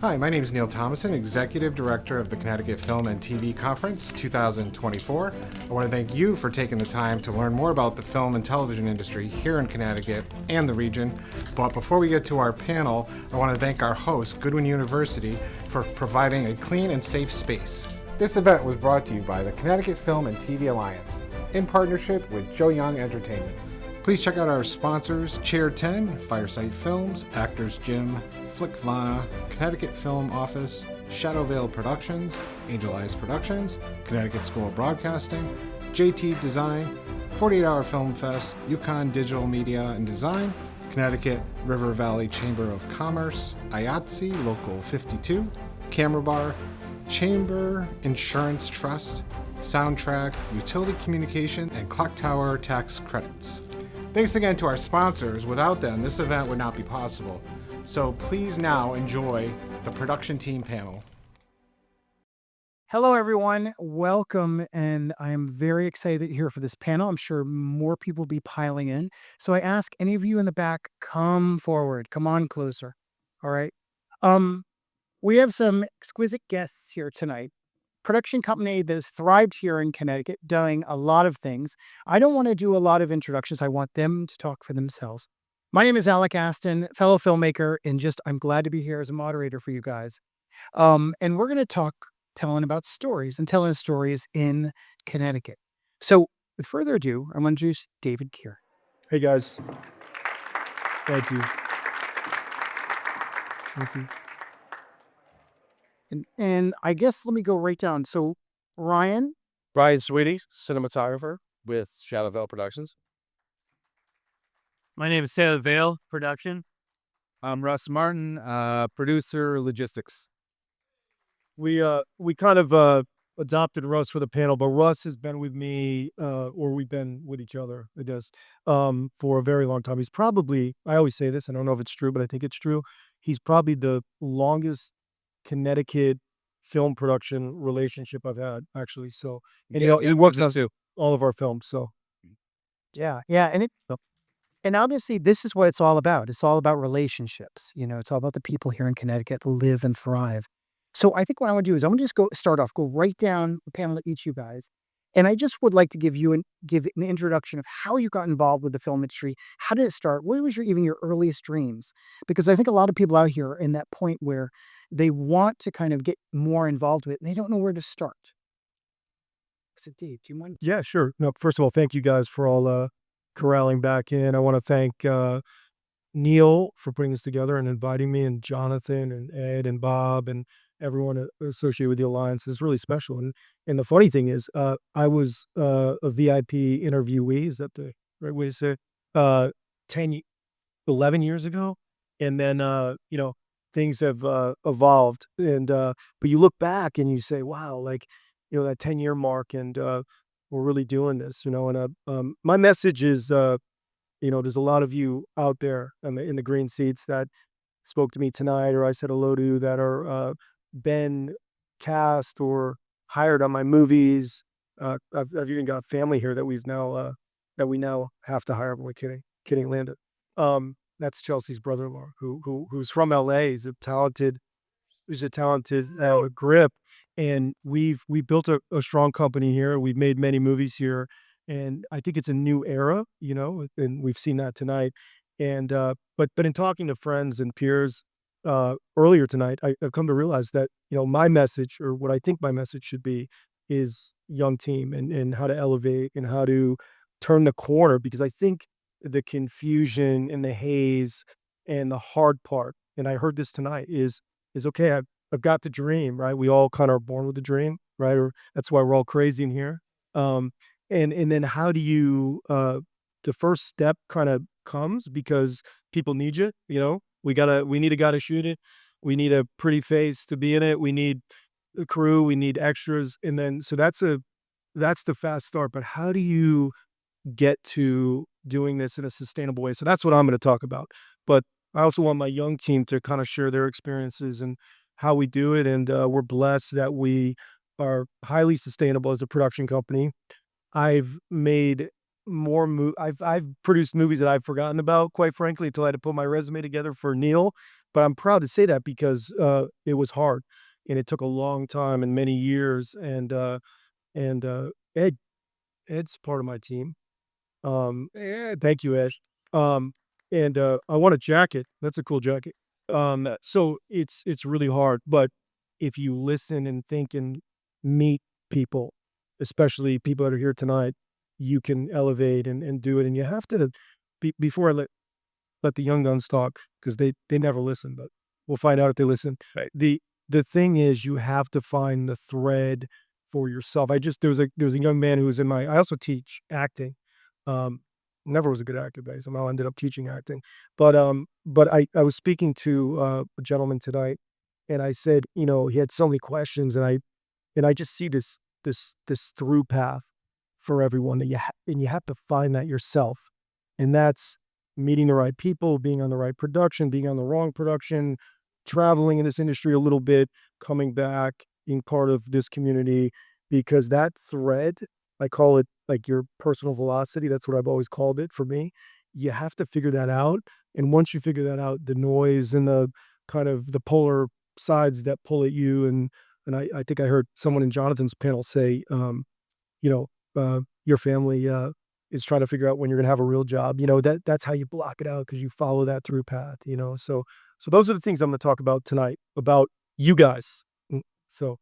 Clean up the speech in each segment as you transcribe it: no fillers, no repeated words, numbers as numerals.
Hi, my name is Neal Thomassen, Executive Director of the Connecticut Film and TV Conference 2024. I want to thank you for taking the time to learn more about the film and television industry here in Connecticut and the region. But before we get to our panel, I want to thank our host, Goodwin University, for providing a clean and safe space. This event was brought to you by the Connecticut Film and TV Alliance in partnership with Joe Young Entertainment. Please check out our sponsors, Chair 10, Firesite Films, Actors Gym, Flickvana, Connecticut Film Office, Vale Productions, Angel Eyes Productions, Connecticut School of Broadcasting, JT Design, 48 Hour Film Fest, Yukon Digital Media and Design, Connecticut River Valley Chamber of Commerce, IATSE Local 52, Camera Bar, Chamber Insurance Trust, Soundtrack, Utility Communication, and Clock Tower Tax Credits. Thanks again to our sponsors. Without them, this event would not be possible. So please now enjoy the production team panel. Hello, everyone. Welcome, and I am very excited that you're here for this panel. I'm sure more people will be piling in. So I ask any of you in the back, come forward. Come on closer. All right. We have some exquisite guests here tonight. Production company that has thrived here in Connecticut, doing a lot of things. I don't want to do a lot of introductions. I want them to talk for themselves. My name is Alec Asten, fellow filmmaker, and I'm glad to be here as a moderator for you guys. And we're going to talk telling about stories and telling stories in Connecticut. So with further ado, I'm going to introduce David Gere. Hey guys. Thank you. Thank you. And I guess let me go right down. So Ryan. Sweeney, cinematographer with Vale Productions. My name is Vale Production. I'm Russ Martin, producer, logistics. We kind of adopted Russ for the panel, but Russ has been with me, or we've been with each other, I guess, for a very long time. He's probably, I always say this, I don't know if it's true, but I think it's true. He's probably the longest Connecticut film production relationship I've had, actually. So, and he works on all of our films. So, yeah, and obviously this is what it's all about. It's all about relationships. It's all about the people here in Connecticut that live and thrive. So I think what I want to do is I'm going to just go right down the panel to each of you guys, and I just would like to give an introduction of how you got involved with the film industry. How did it start? What was even your earliest dreams? Because I think a lot of people out here are in that point where they want to kind of get more involved with it, and they don't know where to start. So Dave, do you mind? Yeah, sure. No, first of all, thank you guys for all corralling back in. I want to thank Neal for putting this together and inviting me, and Jonathan and Ed and Bob and everyone associated with the Alliance. Is really special. And the funny thing is, I was a VIP interviewee. Is that the right way to say it? 11 years ago. And then, things have evolved. And but you look back and you say, wow, that 10-year mark, and we're really doing this, and my message is, there's a lot of you out there in the green seats that spoke to me tonight, or I said hello to, that are been cast or hired on my movies. I've even got family here that we now have to hire. Boy, kidding, Landon. That's Chelsea's brother-in-law, who's from LA. He's a talented grip. And we built a strong company here. We've made many movies here, and I think it's a new era, and we've seen that tonight. And but in talking to friends and peers earlier tonight, I've come to realize that my message, or what I think my message should be, is young team and how to elevate and how to turn the corner. Because I think the confusion and the haze and the hard part, and I heard this tonight, is okay. I've got the dream, right? We all kind of are born with the dream, right? Or that's why we're all crazy in here. And then how do you, the first step kind of comes because people need you, we need a guy to shoot it. We need a pretty face to be in it. We need a crew, we need extras. And then, so that's the fast start, but how do you get to doing this in a sustainable way? So that's what I'm going to talk about. But I also want my young team to kind of share their experiences and how we do it. And we're blessed that we are highly sustainable as a production company. I've made more I've produced movies that I've forgotten about, quite frankly, until I had to put my resume together for Neal. but I'm proud to say that because it was hard and it took a long time and many years. And Ed's part of my team. Thank you, Ed. And I want a jacket. That's a cool jacket. So it's really hard, but if you listen and think and meet people, especially people that are here tonight, you can elevate and do it. And you have to before I let the young guns talk because they never listen, but we'll find out if they listen. Right. The thing is, you have to find the thread for yourself. There was a young man who was in my. I also teach acting. Never was a good actor, but somehow ended up teaching acting. But I was speaking to a gentleman tonight, and I said, he had so many questions, and I just see this through path for everyone that you have to find that yourself, and that's meeting the right people, being on the right production, being on the wrong production, traveling in this industry a little bit, coming back, being part of this community, because that thread, I call it like your personal velocity. That's what I've always called it for me. You have to figure that out. And once you figure that out, the noise and the kind of the polar sides that pull at you. And I think I heard someone in Jonathan's panel say, your family is trying to figure out when you're going to have a real job. That's how you block it out because you follow that through path, So those are the things I'm going to talk about tonight about you guys. So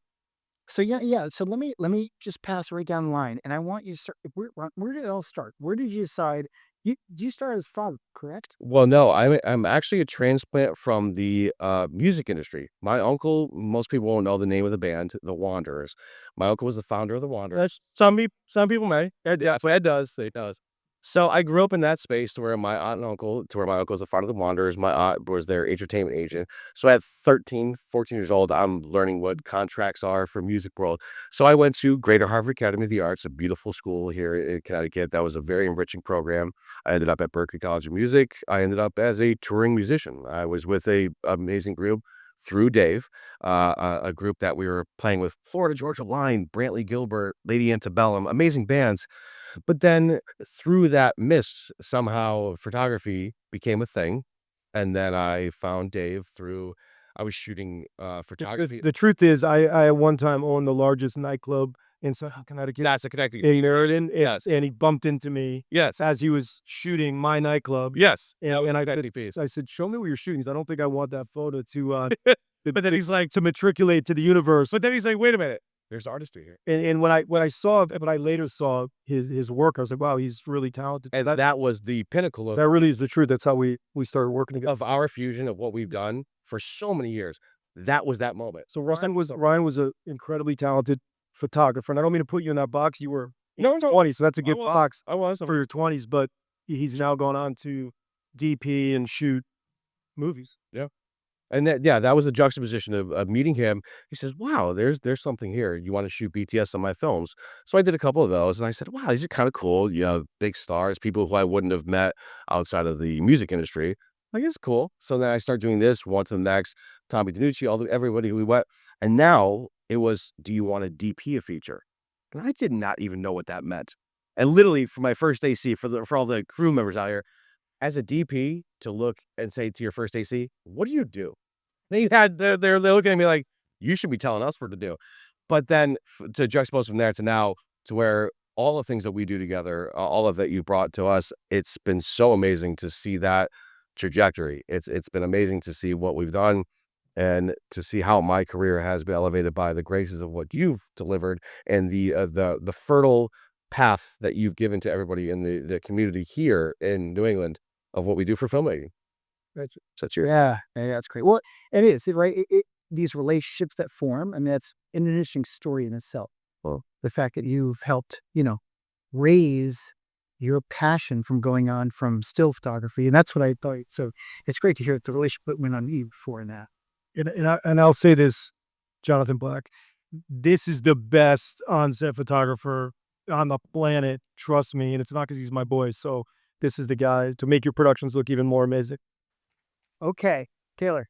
yeah. So let me just pass right down the line, and I want you to start. Where did it all start? Where did you decide? You started as father, correct? Well, no, I'm actually a transplant from the music industry. My uncle, most people won't know the name of the band, The Wanderers. My uncle was the founder of The Wanderers. Some people may. Yeah, if Ed does, it does. So I grew up in that space to where my uncle was the founder of The Wanderers. My aunt was their entertainment agent. So at 13, 14 years old, I'm learning what contracts are for music world. So I went to Greater Harvard Academy of the Arts, a beautiful school here in Connecticut. That was a very enriching program. I ended up at Berklee College of Music. I ended up as a touring musician. I was with a amazing group through Dave, a group that we were playing with Florida Georgia Line, Brantley Gilbert, Lady Antebellum, amazing bands. But then through that mist, somehow photography became a thing. And then I found Dave I was shooting photography. the truth is, I at one time owned the largest nightclub in Central Connecticut. That's a Connecticut. Yes. And he bumped into me. Yes. As he was shooting my nightclub. Yes. And I Piece. said, show me where you're shooting. 'Cause I don't think I want that photo to But then he's like, to matriculate to the universe. but then he's like, wait a minute, there's artistry here. And when I later saw his work, I was like, wow, he's really talented. And that was the pinnacle That really is the truth. That's how we started working together. of our fusion of what we've done for so many years. That was that moment. So Ryan was an incredibly talented photographer, and I don't mean to put you in that box. You were 20, so that's a good box I was. for your 20s. But he's now gone on to DP and shoot movies. Yeah. And that was a juxtaposition of meeting him. He says, wow, there's something here. You want to shoot BTS on my films? So I did a couple of those, and I said, wow, these are kind of cool. Big stars, people who I wouldn't have met outside of the music industry. Like, it's cool. So then I start doing this, one to the next, Tommy DiNucci, everybody who we went. And now it was, do you want to DP a feature? And I did not even know what that meant. And literally for my first AC, for all the crew members out here, as a DP, to look and say to your first AC, what do you do? They're looking at me like, you should be telling us what to do. But then to juxtapose from there to now, to where all the things that we do together, all of that you brought to us, it's been so amazing to see that trajectory. It's been amazing to see what we've done and to see how my career has been elevated by the graces of what you've delivered and the fertile path that you've given to everybody in the community here in New England of what we do for filmmaking. That's that's great. Well, it is right. These relationships that form. I mean, that's an interesting story in itself. Well, the fact that you've helped, raise your passion from going on from still photography, and that's what I thought. So it's great to hear that the relationship went on you before in that. And I'll say this, Jonathan Black, this is the best on-set photographer on the planet. Trust me, and it's not because he's my boy. So this is the guy to make your productions look even more amazing. Okay, Taylor,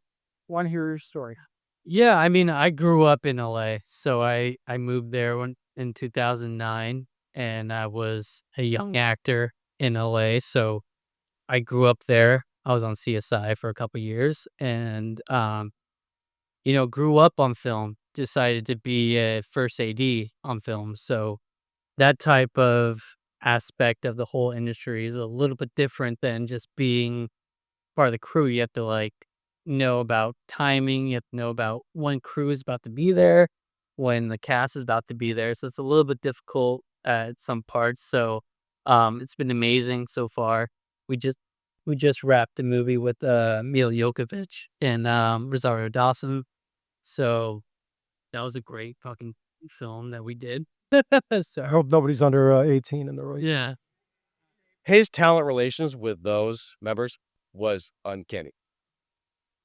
want to hear your story? Yeah, I mean, I grew up in LA, so I moved there in 2009, and I was a young actor in LA, so I grew up there. I was on CSI for a couple years, and grew up on film. Decided to be a first AD on film, so that type of aspect of the whole industry is a little bit different than just being part of the crew. You have to know about timing. You have to know about when crew is about to be there, when the cast is about to be there. So it's a little bit difficult at some parts. So it's been amazing so far. We just we just wrapped the movie with Mila Jokovic and Rosario Dawson. So that was a great fucking film that we did. I So hope nobody's under 18 in the room. yeah. His talent relations with those members was uncanny.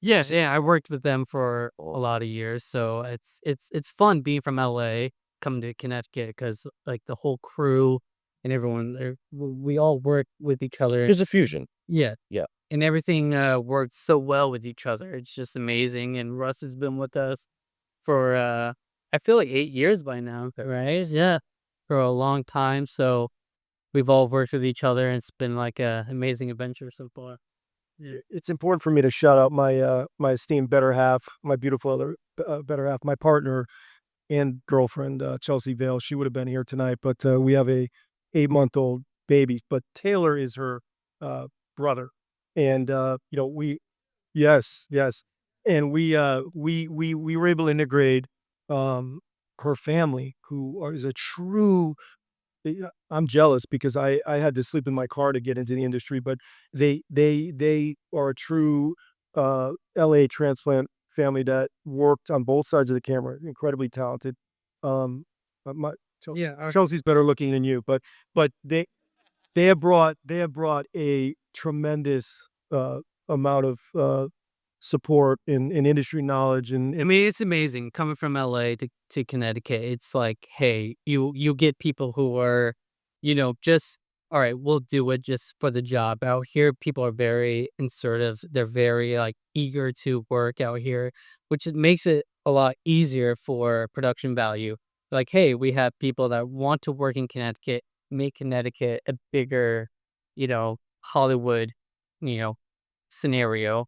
Yes, yeah, I worked with them for a lot of years, so it's fun being from LA, coming to Connecticut because like the whole crew and everyone there, we all work with each other. There's a fusion. Yeah, Yeah. and everything works so well with each other. It's just amazing. And Russ has been with us for I feel like 8 years by now, right? Yeah, for a long time. So we've all worked with each other, and it's been like a amazing adventure so far. Yeah. It's important for me to shout out my esteemed better half, my beautiful other better half, my partner and girlfriend, Chelsea Vale. She would have been here tonight, but we have a 8-month-old baby. But Taylor is her brother, and yes, and we were able to integrate her family, is a true. I'm jealous because I had to sleep in my car to get into the industry, but they are a true LA transplant family that worked on both sides of the camera, incredibly talented. My Chelsea's better looking than you, but they have brought a tremendous amount of support in industry knowledge I and mean, it's amazing coming from LA to Connecticut. It's like, hey, you get people who are, just all right, we'll do it just for the job. Out here, people are very insertive. They're very eager to work out here, which makes it a lot easier for production value. Like, hey, we have people that want to work in Connecticut, make Connecticut a bigger, Hollywood, you know, scenario,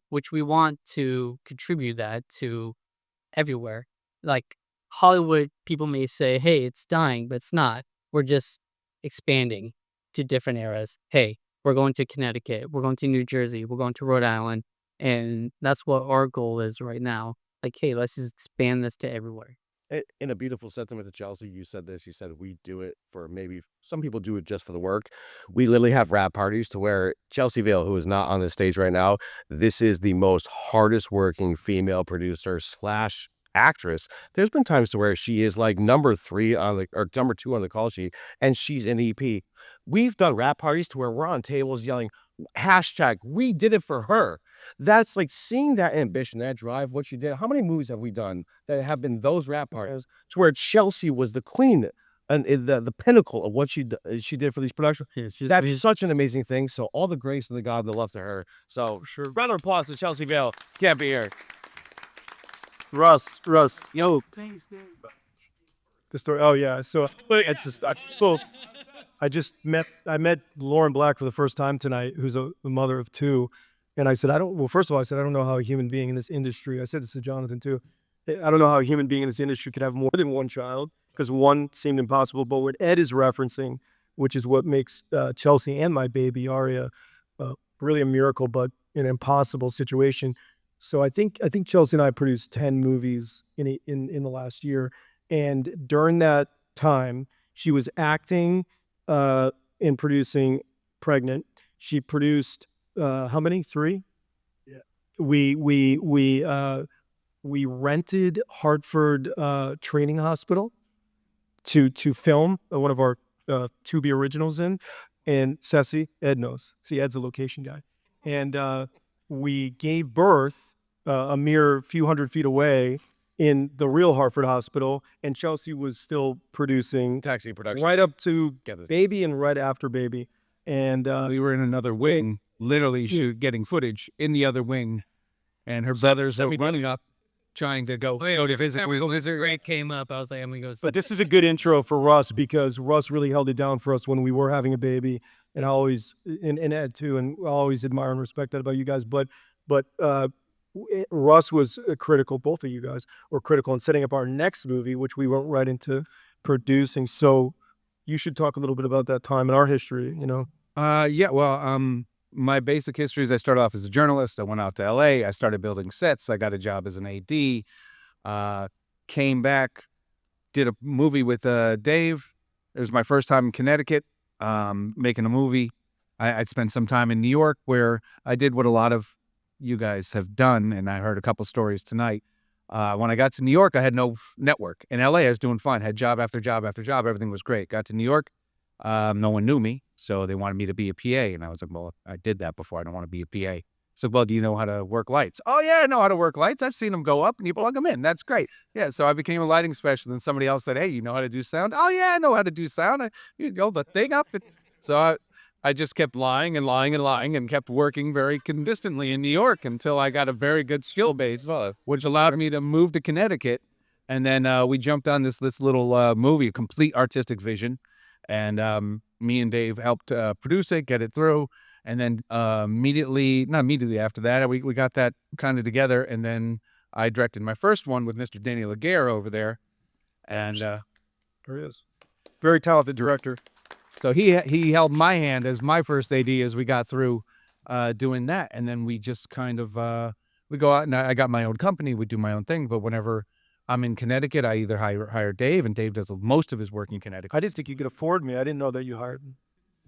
which we want to contribute that to everywhere. Like Hollywood, people may say, hey, it's dying, but it's not. We're just expanding to different eras. Hey, we're going to Connecticut, we're going to New Jersey, we're going to Rhode Island. And that's what our goal is right now. Like, hey, let's just expand this to everywhere. In a beautiful sentiment to Chelsea, you said this. You said we do it for maybe some people do it just for the work. We literally have rap parties to where Chelsea Vale, who is not on the stage right now, this is the most hardest working female producer slash actress. There's been times to where she is like number 3 on the or number 2 on the call sheet, and she's an EP. We've done rap parties to where we're on tables yelling hashtag we did it for her. That's like seeing that ambition, that drive, what she did. How many movies have we done that have been those rap parties to where Chelsea was the queen and the pinnacle of what she did for these productions? Yeah, it's just That's amazing. such an amazing thing. So all the grace and the God, the love to her. So sure, round of applause to Chelsea Vale. Can't be here. Russ, yo, the story. Oh yeah, so it's just I met Lauren Black for the first time tonight, who's a mother of 2, and I said first of all I said I don't know how a human being in this industry. I said this to Jonathan too. I don't know how a human being in this industry could have more than one child because one seemed impossible. But what Ed is referencing, which is what makes Chelsea and my baby Aria really a miracle, but an impossible situation. So I think Chelsea and I produced 10 movies in the last year, and during that time, she was acting and producing Pregnant. She produced how many? 3? Yeah. We rented Hartford Training Hospital to film one of our Tubi originals in, and Ed knows. See, Ed's a location guy, and we gave birth a mere few hundred feet away in the real Hartford Hospital, and Chelsea was still producing Taxi production. right up to Get this. baby and right after baby, and we were in another wing, literally getting footage in the other wing, and her brothers were running up, trying to go to visit. Grant came up. I was like, I'm gonna go. But this is a good intro for Russ because Russ really held it down for us when we were having a baby. and I always and Ed too, and I always admire and respect that about you guys. But Russ was critical. Both of you guys were critical in setting up our next movie, which we went right into producing. So you should talk a little bit about that time in our history. Yeah, well, my basic history is I started off as a journalist. I went out to LA. I started building sets. I got a job as an AD. Came back, did a movie with Dave. It was my first time in Connecticut, making a movie. I'd spent some time in New York where I did what a lot of you guys have done, and I heard a couple stories tonight. When I got to New York, I had no network. In LA, I was doing fine, had job after job after job. Everything was great. Got to New York, no one knew me, so they wanted me to be a PA. And I was like, well, I did that before. I don't want to be a PA. So, well, do you know how to work lights? Oh, yeah, I know how to work lights. I've seen them go up and you plug them in. That's great. Yeah, so I became a lighting specialist. And somebody else said, hey, you know how to do sound? Oh, yeah, I know how to do sound. You go the thing up. So I just kept lying and lying and lying and kept working very consistently in New York until I got a very good skill base, which allowed me to move to Connecticut. And then we jumped on this little movie, a complete artistic vision. And me and Dave helped produce it, get it through. And then not immediately after that, we got that kind of together. And then I directed my first one with Mr. Daniel Gere over there. And There he is. Very talented director. so he held my hand as my first AD as we got through doing that. And then we just kind of, we go out and I got my own company. We do my own thing. But whenever I'm in Connecticut, I either hire Dave, and Dave does most of his work in Connecticut. I didn't think you could afford me. I didn't know that you hired me.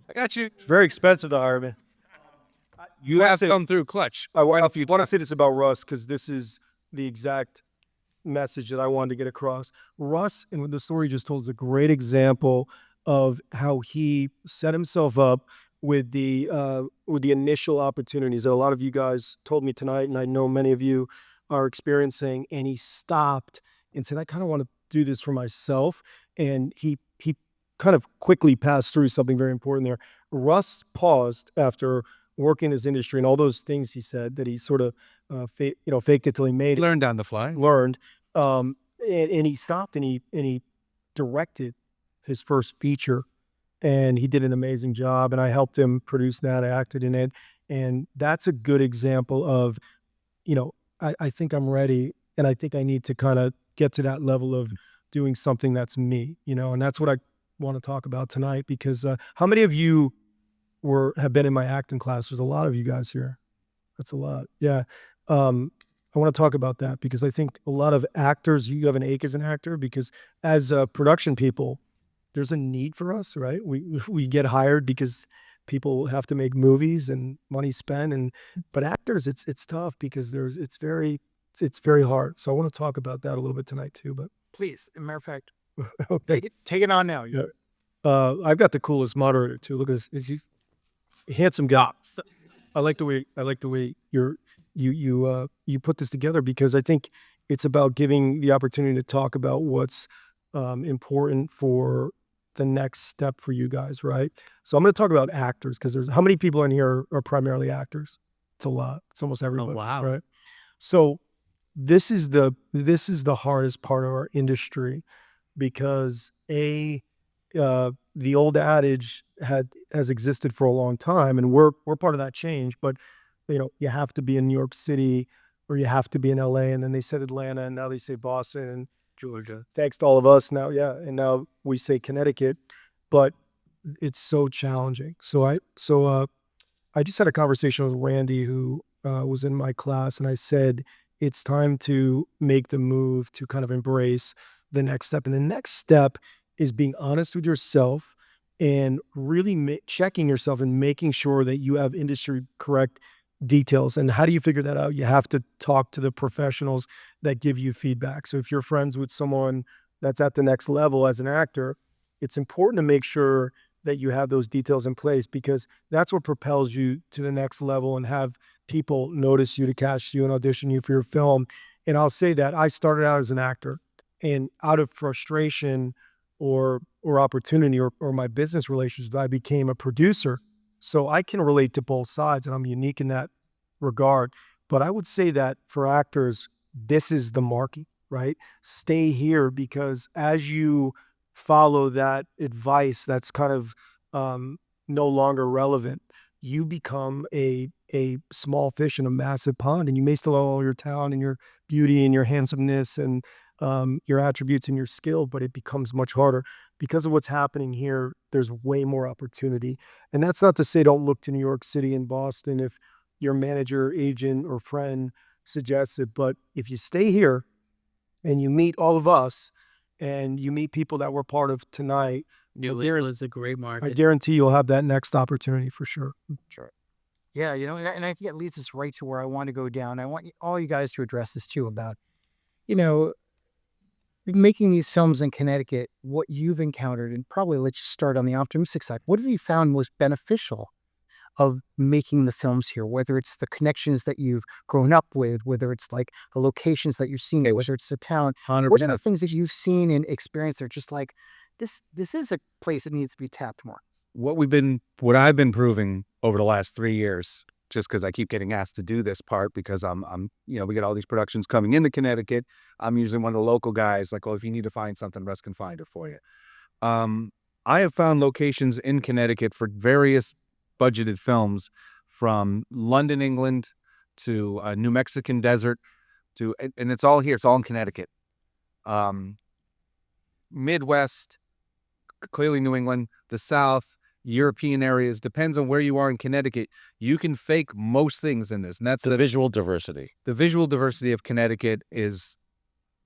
I got you. It's very expensive to hire me. You have come through clutch. I want to say this about Russ because this is the exact message that I wanted to get across. Russ, and the story you just told, is a great example of how he set himself up with the initial opportunities that a lot of you guys told me tonight, and I know many of you are experiencing. And he stopped and said, "I kind of want to do this for myself." And he kind of quickly passed through something very important there. Russ paused after working in his industry and all those things he said that he sort of faked it till he made it. Learned on the fly. And he stopped and he directed his first feature, and he did an amazing job, and I helped him produce that. I acted in it, and that's a good example of, I think I'm ready, and I think I need to kind of get to that level of doing something that's me, and that's what I want to talk about tonight. Because how many of you have been in my acting class? There's a lot of you guys here. That's a lot. Yeah. I want to talk about that because I think a lot of actors, you have an ache as an actor, because as production people, there's a need for us, right? We get hired because people have to make movies and money spent, but actors, it's tough because it's very hard. So I want to talk about that a little bit tonight too. But Please, as a matter of fact, okay. take it on now. Yeah. I've got the coolest moderator too. Look at this. He's a handsome guy. I like the way you put this together, because I think it's about giving the opportunity to talk about what's important for the next step for you guys, right? So I'm going to talk about actors, because how many people in here are primarily actors? It's a lot. It's almost everybody. Oh, wow. Right? So this is the hardest part of our industry, because the old adage has existed for a long time, and we're part of that change. But you have to be in New York City, or you have to be in LA, and then they said Atlanta, and now they say Boston and Georgia. Thanks to all of us now, yeah, and now we say Connecticut, but it's so challenging. So I just had a conversation with Randy, who was in my class, and I said it's time to make the move to kind of embrace the next step, and the next step is being honest with yourself and really checking yourself and making sure that you have industry correct details. And how do you figure that out? You have to talk to the professionals that give you feedback. So if you're friends with someone that's at the next level as an actor, it's important to make sure that you have those details in place, because that's what propels you to the next level and have people notice you, to cast you and audition you for your film. And I'll say that I started out as an actor, and out of frustration or opportunity or my business relations, I became a producer. So I can relate to both sides, and I'm unique in that regard. But I would say that for actors, this is the marking, right? Stay here, because as you follow that advice that's kind of no longer relevant. You become a small fish in a massive pond, and you may still have all your talent and your beauty and your handsomeness and your attributes and your skill, but it becomes much harder because of what's happening here. There's way more opportunity, and that's not to say don't look to New York City and Boston if your manager, agent, or friend suggests it. But if you stay here and you meet all of us and you meet people that we're part of tonight, New England is a great I market. guarantee you'll have that next opportunity for sure. Yeah, and I think it leads us right to where I want to go down. I want all you guys to address this too about, making these films in Connecticut, what you've encountered, and probably let's just start on the optimistic side. What have you found most beneficial of making the films here, whether it's the connections that you've grown up with, whether it's like the locations that you're seeing, whether it's the town, 100%. what are the things that you've seen and experienced that are just like, this is a place that needs to be tapped more? What I've been proving over the last 3 years, just because I keep getting asked to do this part because I'm we get all these productions coming into Connecticut. I'm usually one of the local guys, like, oh, if you need to find something, Russ can find it for you. I have found locations in Connecticut for various budgeted films, from London, England, to New Mexican desert, and it's all here. It's all in Connecticut. Midwest, clearly New England, the South, European areas, depends on where you are in Connecticut. You can fake most things in this, and that's The visual diversity. the visual diversity of Connecticut is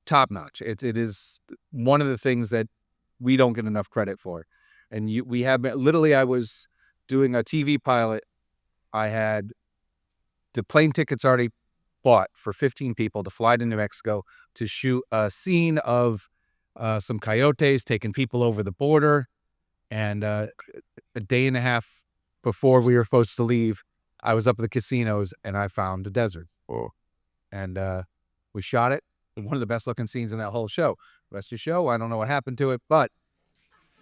top notch. It is one of the things that we don't get enough credit for. And we have literally, I was doing a TV pilot. I had the plane tickets already bought for 15 people to fly to New Mexico to shoot a scene of some coyotes taking people over the border. And a day and a half before we were supposed to leave, I was up at the casinos and I found the desert. And we shot it. One of the best looking scenes in that whole show. The rest of the show, I don't know what happened to it, but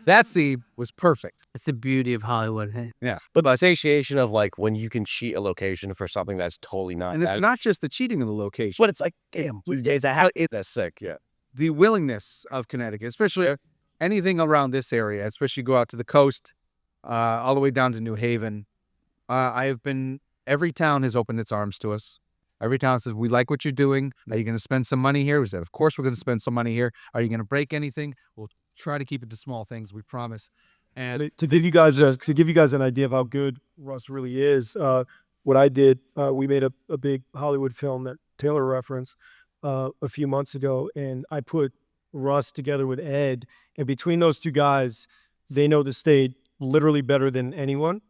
that scene was perfect. It's the beauty of Hollywood. Hey? But the satiation of like when you can cheat a location for something that's totally not. And it's not just the cheating of the location, But it's like, damn, that's sick. Yeah. the willingness of Connecticut, especially anything around this area, especially go out to the coast, all the way down to New Haven. Every town has opened its arms to us. Every town says, we like what you're doing. Are you going to spend some money here? We said, of course we're going to spend some money here. Are you going to break anything? We'll try to keep it to small things, we promise. And To give you guys an idea of how good Russ really is, what I did, we made a big Hollywood film that Taylor referenced a few months ago, and I put Russ together with Ed, and between those two guys, they know the state literally better than anyone.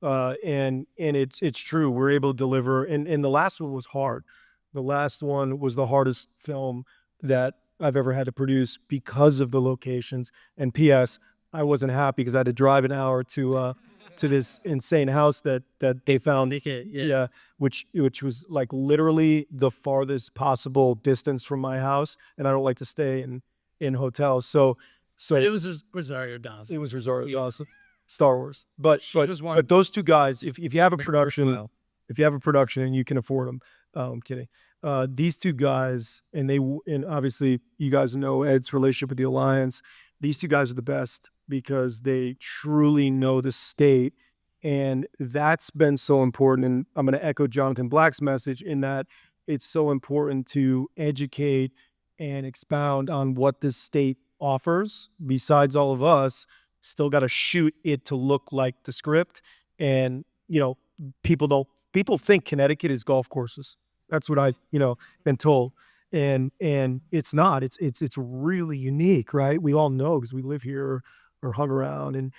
And it's true. We're able to deliver, and the last one was hard. The last one was the hardest film that I've ever had to produce because of the locations. And P.S., I wasn't happy because I had to drive an hour to this insane house that they found. Yeah, which was like literally the farthest possible distance from my house, and I don't like to stay in hotels. So But it was Rosario Dawson. it was Rosario Dawson, Star Wars. But those two guys, if you have a production, and you can afford them, I'm kidding. These two guys, and obviously you guys know Ed's relationship with the Alliance. These two guys are the best because they truly know the state, and that's been so important. And I'm going to echo Jonathan Black's message in that it's so important to educate and expound on what this state offers. Besides all of us, still got to shoot it to look like the script. And people think Connecticut is golf courses. That's what I been told, and it's not. It's really unique, right? We all know because we live here or hung around, and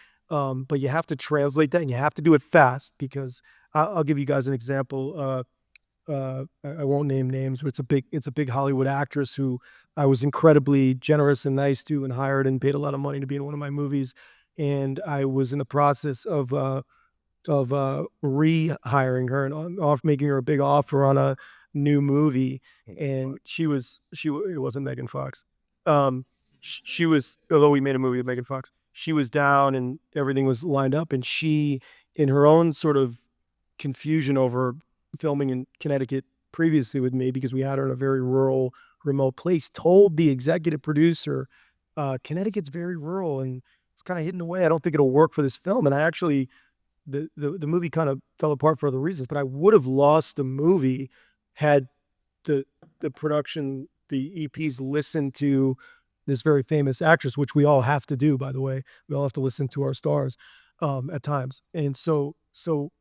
but you have to translate that, and you have to do it fast. Because I'll give you guys an example. I won't name names, but it's a big Hollywood actress who I was incredibly generous and nice to, and hired and paid a lot of money to be in one of my movies. And I was in the process of rehiring her and making her a big offer on a new movie. And it wasn't Megan Fox. She was, although we made a movie with Megan Fox, she was down and everything was lined up. And she, in her own sort of confusion over filming in Connecticut previously with me, because we had her in a very rural, remote place, told the executive producer, Connecticut's very rural and it's kind of hidden away. I don't think it'll work for this film. And I actually the movie kind of fell apart for other reasons, but I would have lost the movie had the production, the EPs listened to this very famous actress, which we all have to do, by the way. We all have to listen to our stars at times. And so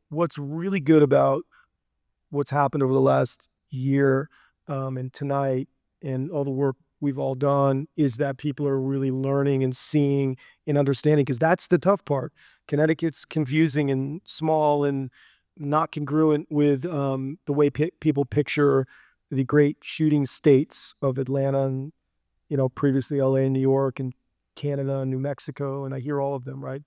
what's really good about what's happened over the last year and tonight and all the work we've all done is that people are really learning and seeing and understanding, because that's the tough part. Connecticut's confusing and small and not congruent with the way people picture the great shooting states of Atlanta and, previously LA and New York and Canada and New Mexico, and I hear all of them, right?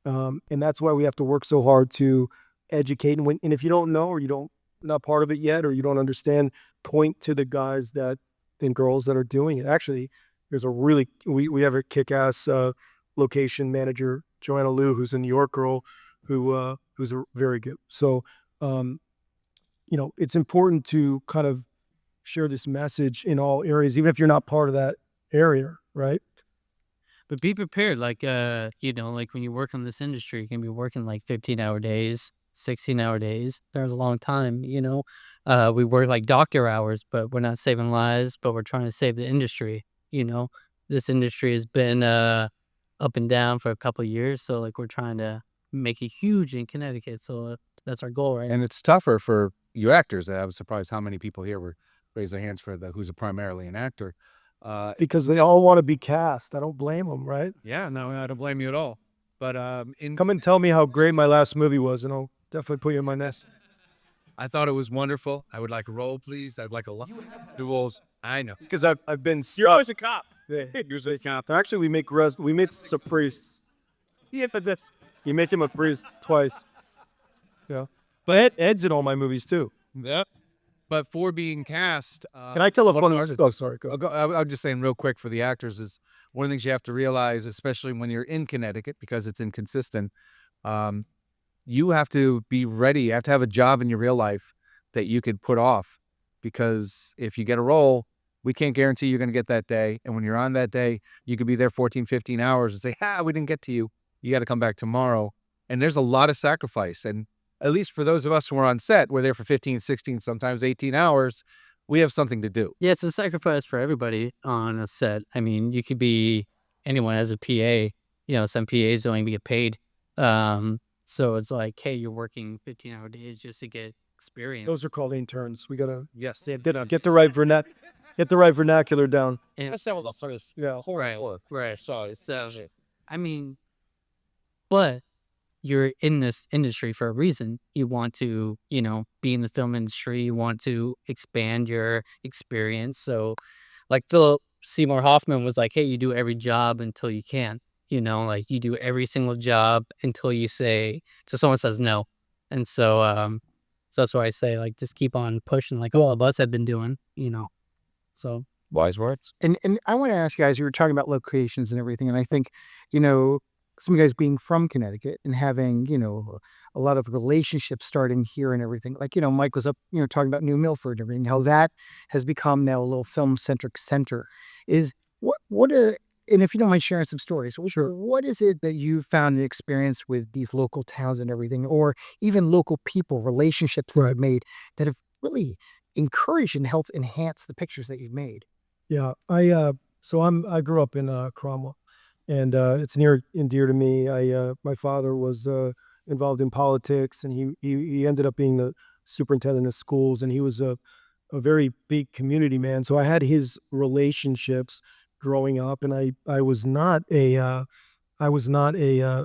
And that's why we have to work so hard to educate. And if you don't know, or not part of it yet, or you don't understand, point to the guys and girls that are doing it. Actually, there's we have a kick-ass location manager, Joanna Liu, who's a New York girl, who's very good. So, it's important to kind of share this message in all areas, even if you're not part of that area, right? But be prepared, like like when you work in this industry, you can be working like 15-hour days, 16-hour days. There's a long time, we work like doctor hours, but we're not saving lives, but we're trying to save the industry. This industry has been up and down for a couple of years, so like we're trying to make it huge in Connecticut. So that's our goal, right? And it's tougher for you actors. I was surprised how many people here were raise their hands for who's primarily an actor. Because they all want to be cast. I don't blame them, right? Yeah, no, I don't blame you at all. But come and tell me how great my last movie was, and I'll definitely put you in my nest. I thought it was wonderful. I would like a role, please. I'd like a lot of roles. I know, because I've been. You're always a cop. You're always a cop. Actually, we made some priests. Yeah, but you made him a priest twice. Yeah, but Ed's in all my movies too. Yep. But for being cast, can I tell a funny? Oh, sorry. Go. I'm just saying real quick for the actors is one of the things you have to realize, especially when you're in Connecticut, because it's inconsistent. You have to be ready. You have to have a job in your real life that you could put off, because if you get a role, we can't guarantee you're going to get that day. And when you're on that day, you could be there 14, 15 hours and say, we didn't get to you. You got to come back tomorrow. And there's a lot of sacrifice. And at least for those of us who are on set, we're there for 15, 16, sometimes 18 hours. We have something to do. Yeah, it's a sacrifice for everybody on a set. I mean, you could be anyone as a PA. Some PAs don't even get paid. So it's like, hey, you're working 15-hour days just to get experience. Those are called interns. We gotta get the right vernacular down. And, yeah, right. So I mean, but you're in this industry for a reason. You want to, be in the film industry. You want to expand your experience. So, like Philip Seymour Hoffman was like, hey, you do every job until you can. Like you do every single job until someone says no. And so that's why I say, like, just keep on pushing, like all of us have been doing, so. Wise words. And I want to ask you guys, you were talking about locations and everything. And I think, some of you guys being from Connecticut and having, a lot of relationships starting here and everything. Like, Mike was up, talking about New Milford and everything, how that has become now a little film-centric center. And if you don't mind sharing some stories, sure. What is it that you found the experience with these local towns and everything, or even local people, relationships that you've made that have really encouraged and helped enhance the pictures that you've made? Yeah, I grew up in Cromwell, and it's near and dear to me. My father was involved in politics, and he ended up being the superintendent of schools, and he was a very big community man. So I had his relationships growing up, and I was not a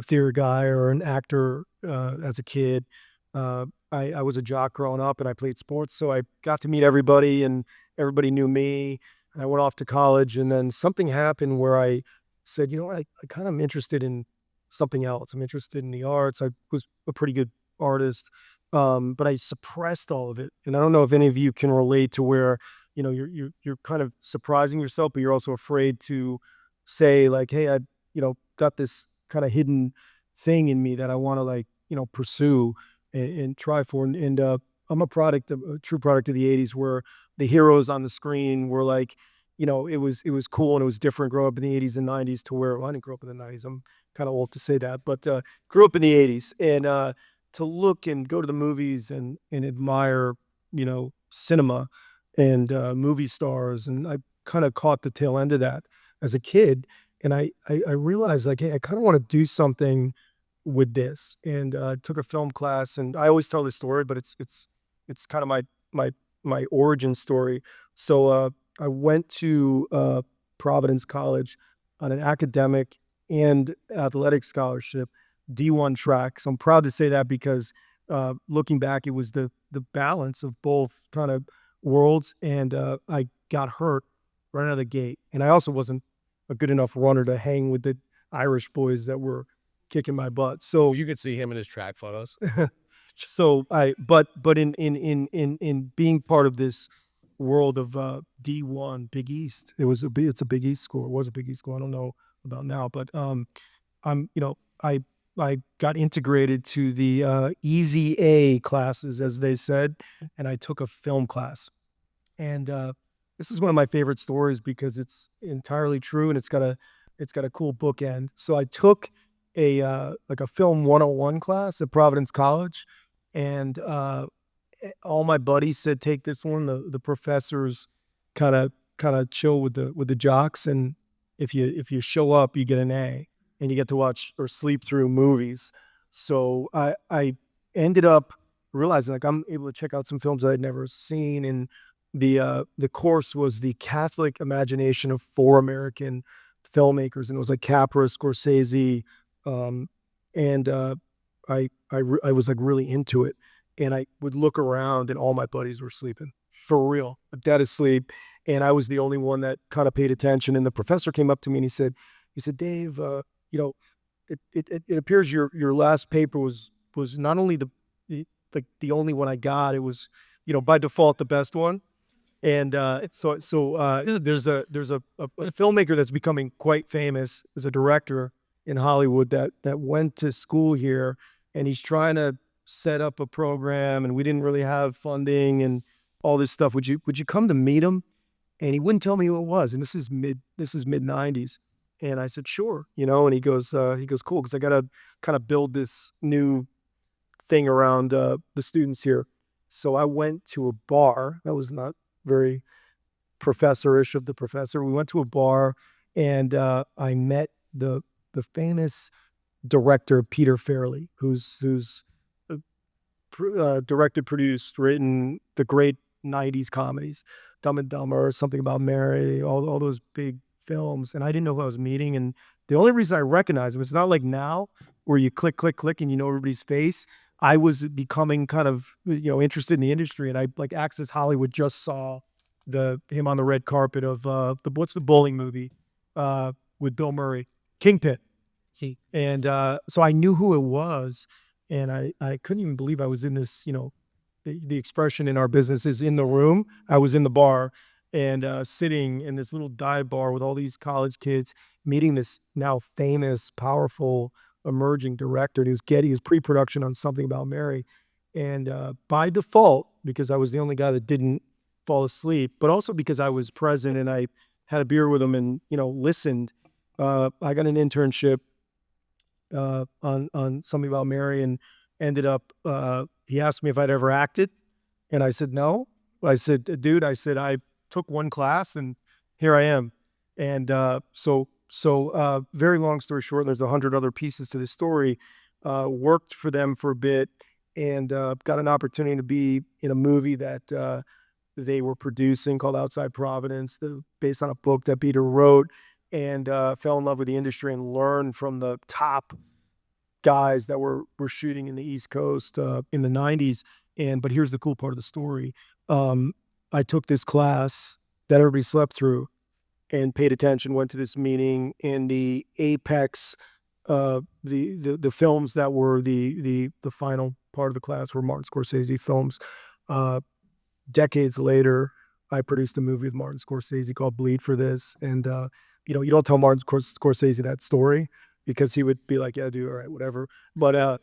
theater guy or an actor as a kid. I was a jock growing up, and I played sports, so I got to meet everybody, and everybody knew me. And I went off to college, and then something happened where I said, I kind of am interested in something else. I'm interested in the arts. I was a pretty good artist, but I suppressed all of it. And I don't know if any of you can relate to where, you're kind of surprising yourself, but you're also afraid to say, like, hey, I, got this kind of hidden thing in me that I want to pursue and try for. And I'm a true product of the 80s, where the heroes on the screen were like, it was cool and it was different growing up in the 80s and 90s to where, I didn't grow up in the 90s. I'm kind of old to say that, but grew up in the 80s. And to look and go to the movies and admire, cinema and movie stars. And I kind of caught the tail end of that as a kid. And I realized like, hey, I kind of want to do something with this. And took a film class. And I always tell this story, but it's kind of my origin story. So I went to Providence College on an academic and athletic scholarship, D1 track. So I'm proud to say that because looking back, it was the balance of both kind of worlds. And I got hurt right out of the gate. And I also wasn't a good enough runner to hang with the Irish boys that were kicking my butt. So You could see him in his track photos. but in being part of this world of D1 Big East, it's a Big East school. It was a Big East school. I don't know about now, but I got integrated to the easy A classes, as they said, and I took a film class. And this is one of my favorite stories because it's entirely true and it's got a cool bookend. So I took a like a film 101 class at Providence College, and all my buddies said take this one. The professors kind of chill with the jocks, and if you show up, you get an A, and you get to watch or sleep through movies. So I ended up realizing like I'm able to check out some films that I'd never seen, and the course was the Catholic imagination of 4 American filmmakers, and it was like Capra, Scorsese, and I was like really into it, and I would look around and all my buddies were sleeping for real, dead asleep, and I was the only one that kind of paid attention. And the professor came up to me and he said, Dave, it appears your last paper was not only the only one I got, it was by default the best one. And so there's a filmmaker that's becoming quite famous as a director in Hollywood that went to school here, and he's trying to set up a program, and we didn't really have funding and all this stuff. Would you come to meet him? And he wouldn't tell me who it was. And this is mid 90s. And I said, sure, and he goes, cool, because I got to kind of build this new thing around the students here. So I went to a bar. That was not very professorish of the professor. We went to a bar, and I met the famous director Peter Farrelly, who's directed, produced, written the great 90s comedies, Dumb and Dumber, Something About Mary, all those big films. And I didn't know who I was meeting. And the only reason I recognized him, it's not like now where you click and you know everybody's face. I was becoming kind of interested in the industry, and I like Access Hollywood just saw him on the red carpet of what's the bowling movie with Bill Murray, Kingpin. And so I knew who it was, and I couldn't even believe I was in this. The expression in our business is in the room. I was in the bar and sitting in this little dive bar with all these college kids, meeting this now famous, powerful, emerging director. And he was getting his pre-production on Something About Mary. And by default, because I was the only guy that didn't fall asleep, but also because I was present and I had a beer with him and, listened, I got an internship on Something About Mary, and ended up, he asked me if I'd ever acted. And I said, no. I said, dude, I took one class and here I am. And so very long story short, there's 100 other pieces to this story. Worked for them for a bit, and got an opportunity to be in a movie that they were producing called Outside Providence, based on a book that Peter wrote, and fell in love with the industry and learned from the top guys that were shooting in the East Coast in the 90s. But here's the cool part of the story. I took this class that everybody slept through and paid attention, went to this meeting, and the apex, the films that were the final part of the class were Martin Scorsese films. Decades later, I produced a movie with Martin Scorsese called Bleed for This. And, you don't tell Martin Scorsese that story because he would be like, yeah, dude, all right, whatever. But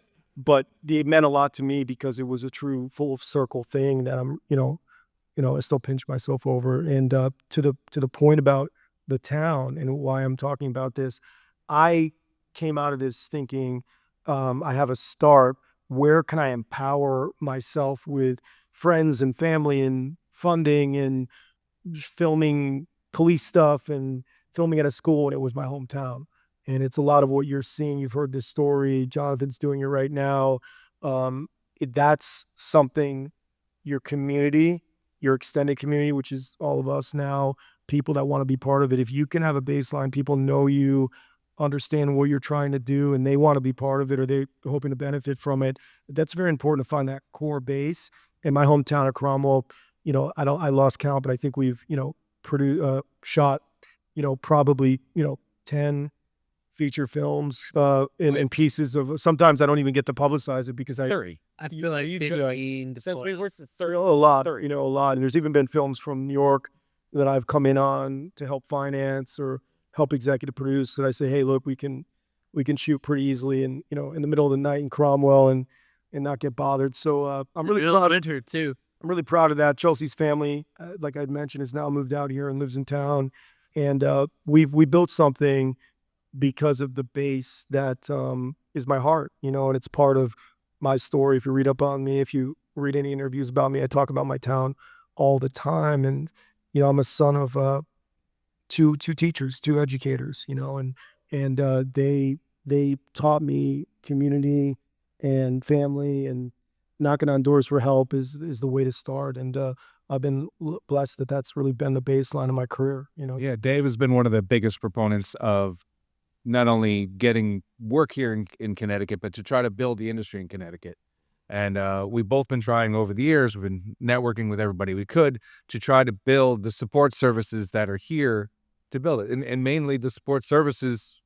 it meant a lot to me because it was a true full circle thing that I'm, I still pinch myself over. And to the point about the town and why I'm talking about this, I came out of this thinking I have a start where can I empower myself with friends and family and funding and filming police stuff and filming at a school, and it was my hometown. And it's a lot of what you're seeing. You've heard this story. Jonathan's doing it right now. That's something your community, your extended community, which is all of us now, people that want to be part of it. If you can have a baseline, people know you, understand what you're trying to do, and they want to be part of it, or they're hoping to benefit from it. That's very important to find that core base. In my hometown of Cromwell, I lost count, but I think we've, shot, probably, 10 feature films in pieces of. Sometimes I don't even get to publicize it because I feel like since we worked a lot, a lot. And there's even been films from New York that I've come in on to help finance or help executive produce. And I say, hey, look, we can shoot pretty easily, and in the middle of the night in Cromwell and not get bothered. So I'm really proud. Winter too. I'm really proud of that. Chelsea's family, like I'd mentioned, has now moved out here and lives in town, and we built something because of the base that is my heart, and it's part of my story. If you read up on me, if you read any interviews about me, I talk about my town all the time. And I'm a son of two teachers, two educators, and they taught me community and family, and knocking on doors for help is the way to start. And I've been blessed that that's really been the baseline of my career. Yeah, Dave has been one of the biggest proponents of not only getting work here in Connecticut, but to try to build the industry in Connecticut. And we've both been trying over the years. We've been networking with everybody we could to try to build the support services that are here to build it. And mainly the support services,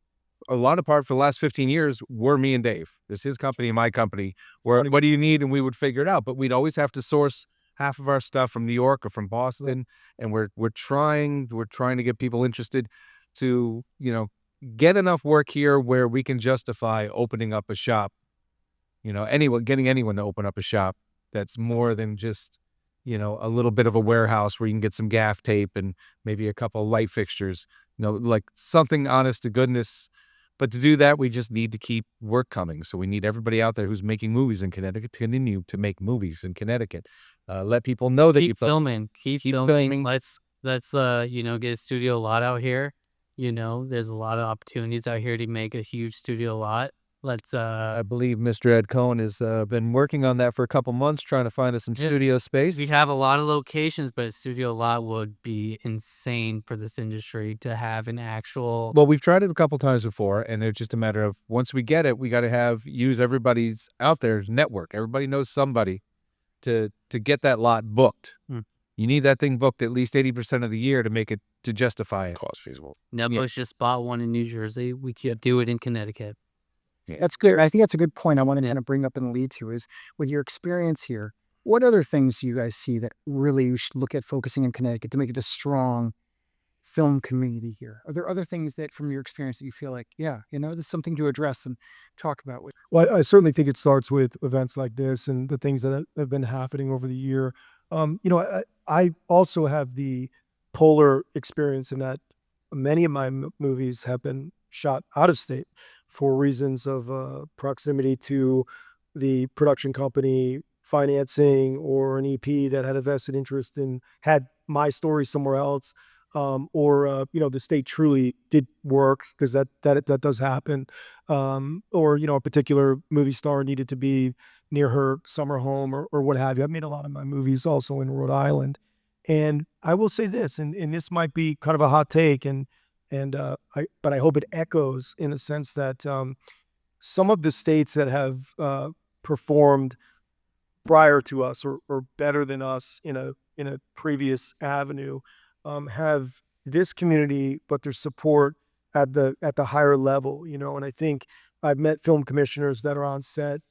a lot of part for the last 15 years, were me and Dave. It's his company and my company. Where what do you need? And we would figure it out. But we'd always have to source half of our stuff from New York or from Boston. And we're trying to get people interested to, get enough work here where we can justify opening up a shop, getting anyone to open up a shop that's more than just, a little bit of a warehouse where you can get some gaff tape and maybe a couple of light fixtures, like something honest to goodness. But to do that, we just need to keep work coming. So we need everybody out there who's making movies in Connecticut to continue to make movies in Connecticut. Let people know that keep filming. Let's get a studio lot out here. There's a lot of opportunities out here to make a huge studio lot. I believe Mr. Ed Cohen has been working on that for a couple months, trying to find us some studio space. We have a lot of locations, but a studio lot would be insane for this industry to have an actual. Well, we've tried it a couple times before, and it's just a matter of once we get it, we got to use everybody's out there network. Everybody knows somebody to get that lot booked. You need that thing booked at least 80% of the year to make it to justify it. Cost feasible. Nebulous just bought one in New Jersey. We could do it in Connecticut. Yeah, that's good. I think that's a good point I wanted to kind of bring up and lead to is with your experience here, what other things do you guys see that really you should look at focusing in Connecticut to make it a strong film community here? Are there other things that from your experience that you feel like, there's something to address and talk about with? Well, I certainly think it starts with events like this and the things that have been happening over the year. I also have the polar experience in that many of my movies have been shot out of state for reasons of proximity to the production company, financing, or an EP that had a vested interest in had my story somewhere else, or the state truly did work because that does happen, or a particular movie star needed to be near her summer home or what have you. I've made a lot of my movies also in Rhode Island, and I will say this, and this might be kind of a hot take, but I hope it echoes in the sense that some of the states that have performed prior to us or better than us in a previous avenue have this community, but their support at the higher level, and I think I've met film commissioners that are on set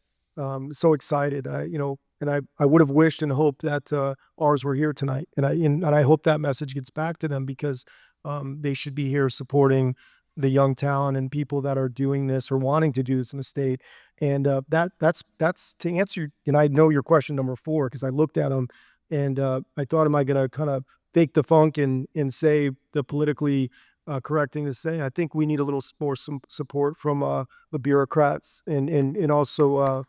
so excited, and I would have wished and hoped that ours were here tonight, and I hope that message gets back to them because they should be here supporting the young talent and people that are doing this or wanting to do this in the state. And that's to answer. And I know your question number 4 because I looked at them and I thought, am I going to kind of fake the funk and say the politically correct thing to say? I think we need a little more support from the bureaucrats and also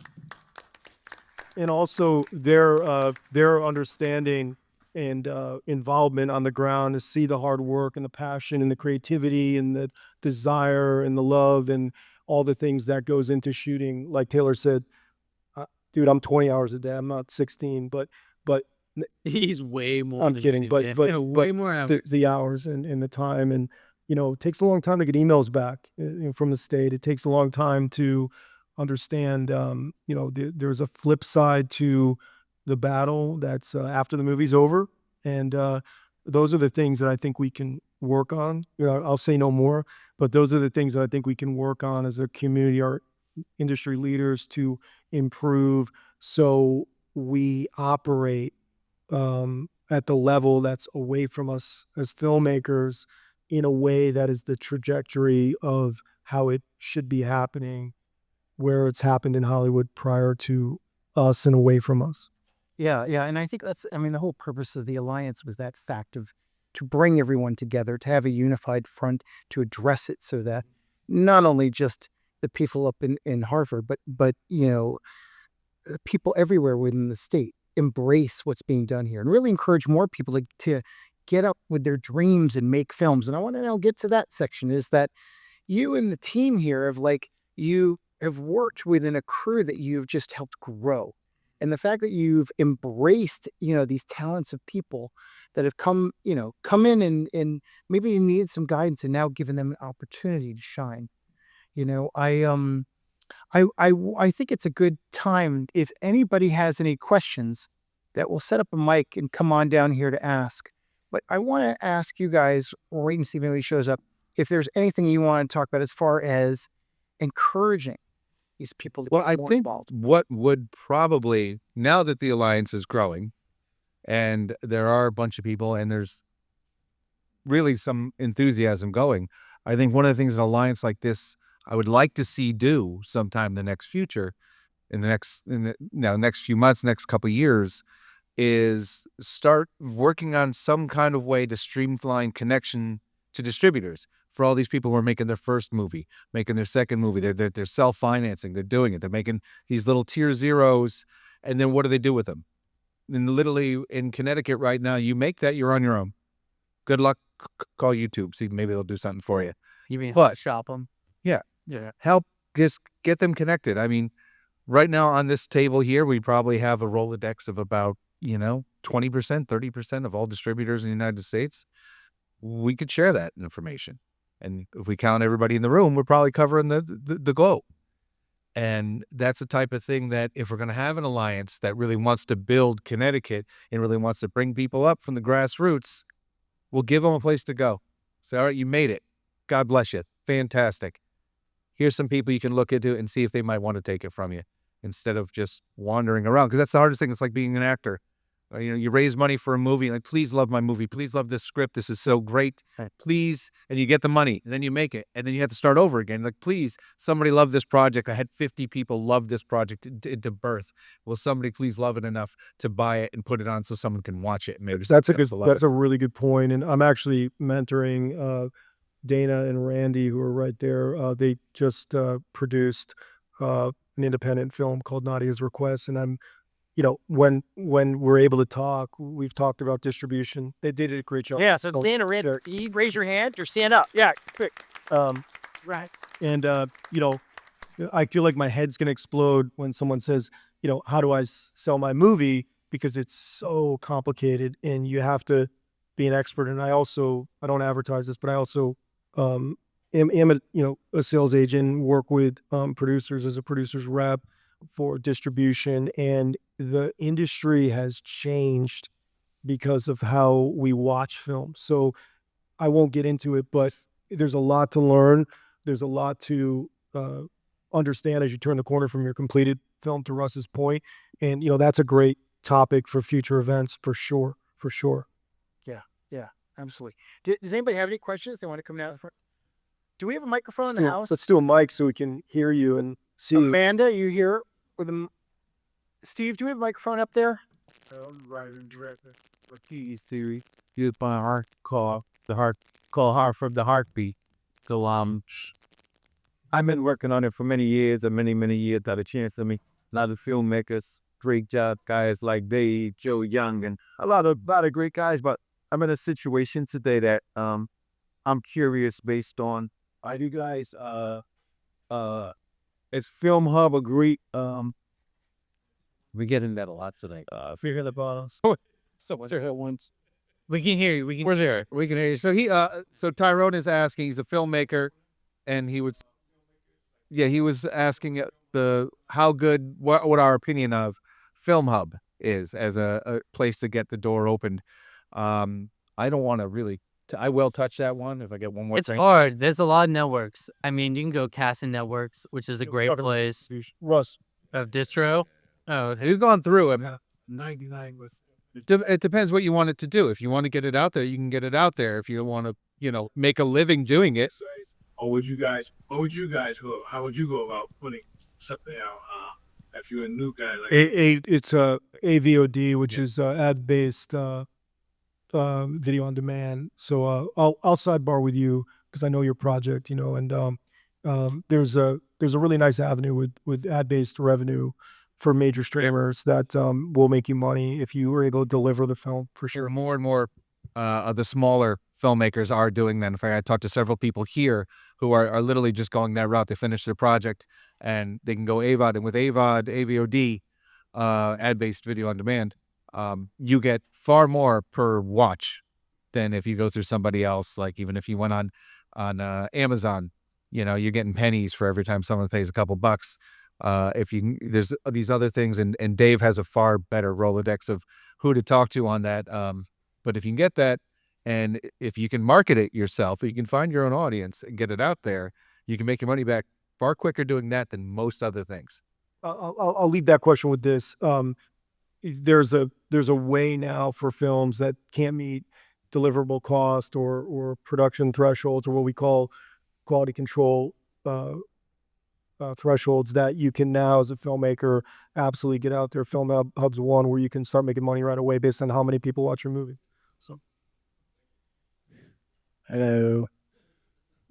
and also their understanding and involvement on the ground to see the hard work and the passion and the creativity and the desire and the love and all the things that goes into shooting. Like Taylor said, dude, I'm 20 hours a day. I'm not 16, but He's way more. I'm than kidding. you, But man. but way but more. hours. the hours and the time, and it takes a long time to get emails back from the state. It takes a long time to understand. There's a flip side to the battle that's after the movie's over, and those are the things that I think we can work on. I'll say no more, but those are the things that I think we can work on as a community, our industry leaders, to improve so we operate at the level that's away from us as filmmakers in a way that is the trajectory of how it should be happening, where it's happened in Hollywood prior to us and away from us. Yeah, yeah. And I think the whole purpose of the Alliance was that fact of to bring everyone together, to have a unified front, to address it so that not only just the people up in Harvard, but people everywhere within the state embrace what's being done here and really encourage more people to get up with their dreams and make films. And I want to now get to that section, is that you and the team here you have worked within a crew that you've just helped grow. And the fact that you've embraced, these talents of people that have come in and maybe you needed some guidance and now given them an opportunity to shine. I think it's a good time if anybody has any questions that we'll set up a mic and come on down here to ask. But I want to ask you guys, wait and see if anybody shows up, if there's anything you want to talk about as far as encouraging these people to Well, get I more think involved. what would probably, now that the Alliance is growing and there are a bunch of people and there's really some enthusiasm going, I think one of the things an alliance like this I would like to see do sometime in the next future, in the next few months, next couple of years, is start working on some kind of way to streamline connection to distributors for all these people who are making their first movie, making their second movie. They're self-financing. They're doing it. They're making these little tier zeros, and then what do they do with them? And literally in Connecticut right now, you make that, you're on your own. Good luck. Call YouTube. See, maybe they'll do something for you. You mean But- shop them? Yeah. Help just get them connected. I mean, right now on this table here, we probably have a Rolodex of about 20%, 30% of all distributors in the United States. We could share that information. And if we count everybody in the room, we're probably covering the globe. And that's the type of thing that if we're going to have an alliance that really wants to build Connecticut and really wants to bring people up from the grassroots, we'll give them a place to go. Say, all right, you made it. God bless you. Fantastic. Here's some people you can look into and see if they might want to take it from you instead of just wandering around. Because that's the hardest thing. It's like being an actor. You raise money for a movie, like, please love my movie. Please love this script. This is so great. Please. And you get the money. And then you make it. And then you have to start over again. Like, please, somebody love this project. I had 50 people love this project into birth. Will somebody please love it enough to buy it and put it on so someone can watch it? Maybe That's a really good point. And I'm actually mentoring Dana and Randy, who are right there. They just produced an independent film called Nadia's Request. And I'm, when we're able to talk, we've talked about distribution. They did a great job. Yeah, so Dana, Randy, you raise your hand or stand up. Yeah, quick. Right. And, I feel like my head's going to explode when someone says, how do I sell my movie? Because it's so complicated and you have to be an expert. And I don't advertise this, but I also am a sales agent, work with producers as a producer's rep for distribution. And the industry has changed because of how we watch films. So I won't get into it, but there's a lot to learn. There's a lot to understand as you turn the corner from your completed film, to Russ's point. And, that's a great topic for future events for sure. Yeah, absolutely. Does anybody have any questions? They want to come down the front? Do we have a microphone in the house? Let's do a mic so we can hear you and see you. Amanda, you here with Steve, do we have a microphone up there? Writing director for TV series used by Heart Call, Heart from the Heartbeat. So I've been working on it for many years and many years. Got a chance to meet a lot of filmmakers great job guys like Dave, Joe Young, and a lot of great guys. But I'm in a situation today that I'm curious based on are you guys uh is Film Hub a great We get into that a lot today. Figure the balance. Someone's here once. We can hear you. We can. Where's here? We can hear you. So Tyrone is asking. He's a filmmaker, and he was asking how good what our opinion of Film Hub is as a place to get the door opened. I don't want to really. I will touch that one if I get one more. It's hard. There's a lot of networks. I mean, you can go Casting Networks, which is a great place. Russ. Distro. Oh, We've gone through it. 99 with. It depends what you want it to do. If you want to get it out there, you can get it out there. If you want to, make a living doing it. How would you go about putting something out if you're a new guy? Like It's AVOD, which is ad-based video on demand. So I'll sidebar with you because I know your project, and there's a really nice avenue with ad-based revenue for major streamers that will make you money if you were able to deliver the film for sure. More and more of the smaller filmmakers are doing that. In fact, I talked to several people here who are literally just going that route. They finish their project and they can go AVOD, and with AVOD, ad-based video on demand, you get far more per watch than if you go through somebody else. Like even if you went on Amazon, you're getting pennies for every time someone pays a couple bucks. There's these other things, and Dave has a far better Rolodex of who to talk to on that. But if you can get that, and if you can market it yourself, you can find your own audience and get it out there, you can make your money back far quicker doing that than most other things. I'll leave that question with this. There's a way now for films that can't meet deliverable cost or production thresholds, or what we call quality control thresholds, that you can now as a filmmaker absolutely get out there. Film Hub's one where you can start making money right away based on how many people watch your movie. So, Hello.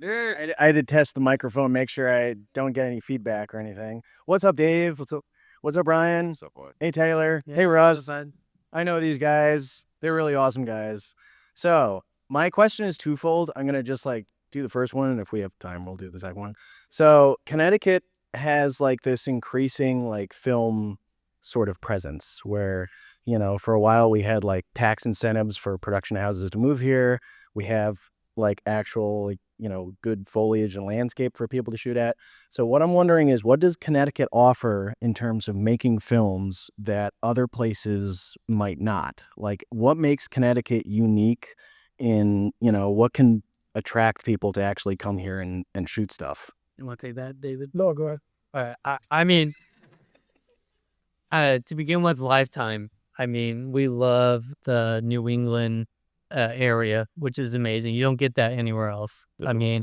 I had to test the microphone, make sure I don't get any feedback or anything. What's up, Dave? What's up, Brian? What's up, boy? Hey, Taylor. Hey, Russ. I know these guys. They're really awesome guys. So my question is twofold. I'm going to just do the first one, and if we have time, we'll do the second one. So Connecticut has this increasing film sort of presence where, for a while we had tax incentives for production houses to move here. We have actual good foliage and landscape for people to shoot at. So what I'm wondering is, what does Connecticut offer in terms of making films that other places might not? What makes Connecticut unique in, what can attract people to actually come here and shoot stuff? You want to take that, David? no, go ahead. All right. I mean, to begin with, Lifetime. I mean, we love the New England area, which is amazing. You don't get that anywhere else. I mean,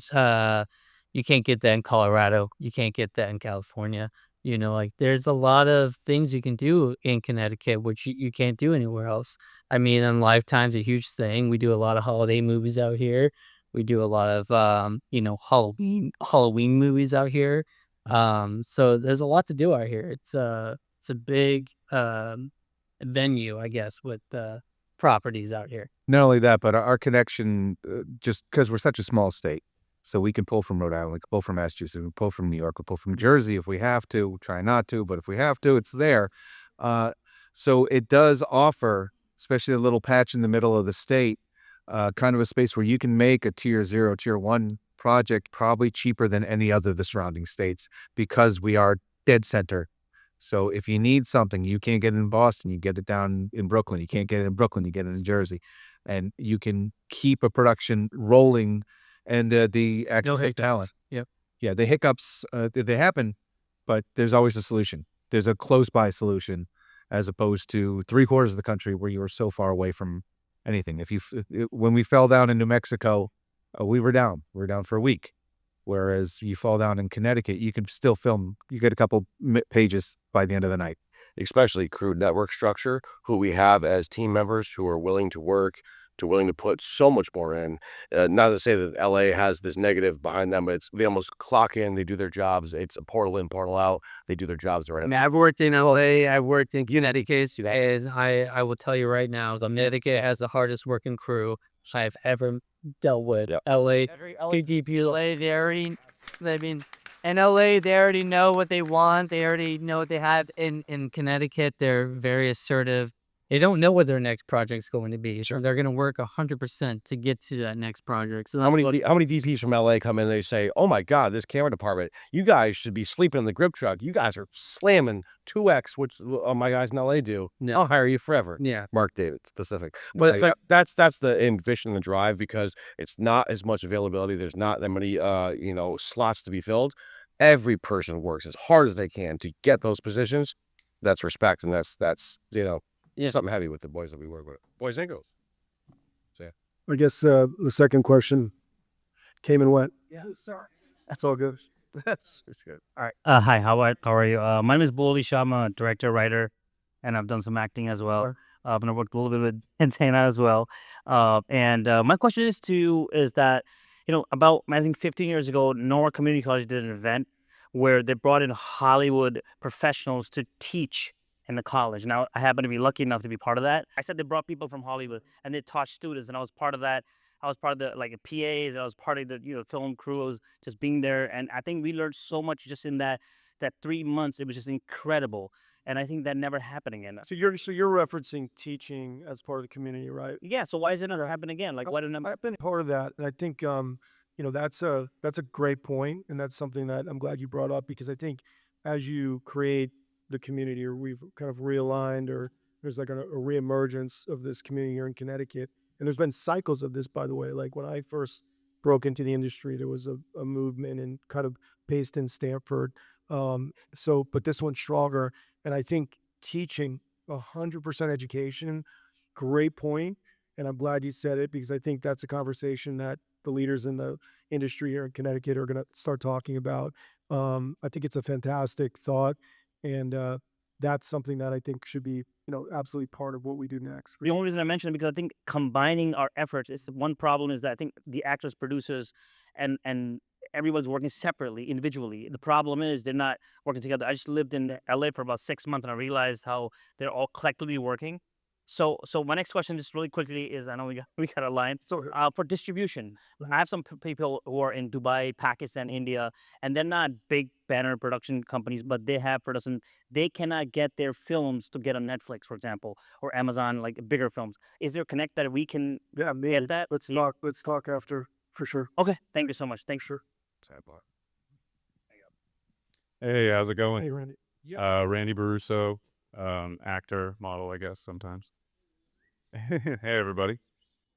you can't get that in Colorado. You can't get that in California. There's a lot of things you can do in Connecticut, which you can't do anywhere else. I mean, and Lifetime's a huge thing. We do a lot of holiday movies out here. We do a lot of, Halloween movies out here. So there's a lot to do out here. It's a big venue, I guess, with properties out here. Not only that, but our connection, just because we're such a small state, so we can pull from Rhode Island, we can pull from Massachusetts, we can pull from New York, we pull from Jersey if we have to. We try not to, but if we have to, it's there. So it does offer, especially a little patch in the middle of the state, kind of a space where you can make a tier 0, tier 1 project probably cheaper than any other of the surrounding states, because we are dead center. So if you need something, you can't get it in Boston, you get it down in Brooklyn. You can't get it in Brooklyn, you get it in Jersey. And you can keep a production rolling, and the access of talent. Yep. Yeah, the hiccups, they happen, but there's always a solution. There's a close-by solution, as opposed to 3/4 of the country where you are so far away from anything. When we fell down in New Mexico, we were down. We were down for a week. Whereas you fall down in Connecticut, you can still film. You get a couple pages by the end of the night. Especially crew network structure, who we have as team members who are willing to work to willing to put so much more in. Not to say that LA has this negative behind them, but they almost clock in, they do their jobs. It's a portal in, portal out. They do their jobs right. I mean, I've worked in LA, I've worked in Connecticut, and I will tell you right now, the Connecticut has the hardest working crew I've ever dealt with. Yep. LA, KDP, LA, in LA, they already know what they want. They already know what they have. In Connecticut, they're very assertive. They don't know what their next project's going to be. So they're going to work 100% to get to that next project. So How many DPs from LA come in and they say, "Oh my God, this camera department, you guys should be sleeping in the grip truck. You guys are slamming 2X, which my guys in LA do. Yeah. I'll hire you forever." Yeah. Mark David specific. But it's like, that's the ambition and the drive, because it's not as much availability. There's not that many slots to be filled. Every person works as hard as they can to get those positions. That's respect, and that's something heavy with the boys that we work with. Boys and girls. So yeah. I guess the second question came and went. Yeah, sorry. That's all good. It's good. All right. Hi, how are you? My name is Bully Shah. I'm a director, writer, and I've done some acting as well. And I worked a little bit with Insana as well. And my question is that, about, I think 15 years ago, Norwalk Community College did an event where they brought in Hollywood professionals to teach in the college. Now, I happen to be lucky enough to be part of that. I said they brought people from Hollywood and they taught students, and I was part of that. I was part of the PAs. I was part of the film crew. I was just being there, and I think we learned so much just in that 3 months. It was just incredible, and I think that never happened again. So you're referencing teaching as part of the community, right? Yeah. So why is it not happen again? Like, why didn't I've been part of that, and I think that's a great point, and that's something that I'm glad you brought up, because I think as you create the community, or we've kind of realigned, or there's like a reemergence of this community here in Connecticut. And there's been cycles of this, by the way. Like when I first broke into the industry, there was a movement and kind of based in Stanford. But this one's stronger. And I think teaching 100% education, great point. And I'm glad you said it, because I think that's a conversation that the leaders in the industry here in Connecticut are going to start talking about. I think it's a fantastic thought. And that's something that I think should be, absolutely part of what we do next. The only reason I mention it because I think combining our efforts is one problem, is that I think the actors, producers, and everyone's working separately, individually. The problem is they're not working together. I just lived in LA for about 6 months, and I realized how they're all collectively working. So my next question, just really quickly, is, I know we got a line for distribution. I have some people who are in Dubai, Pakistan, India, and they're not big banner production companies, but they have production. They cannot get their films to get on Netflix, for example, or Amazon, like bigger films. Is there a connect that we can get that? Let's talk after, for sure. Okay, thank you so much. Thanks. Sure. Hey, how's it going? Hey, Randy. Randy Baruso, actor, model, I guess, sometimes. Hey, everybody.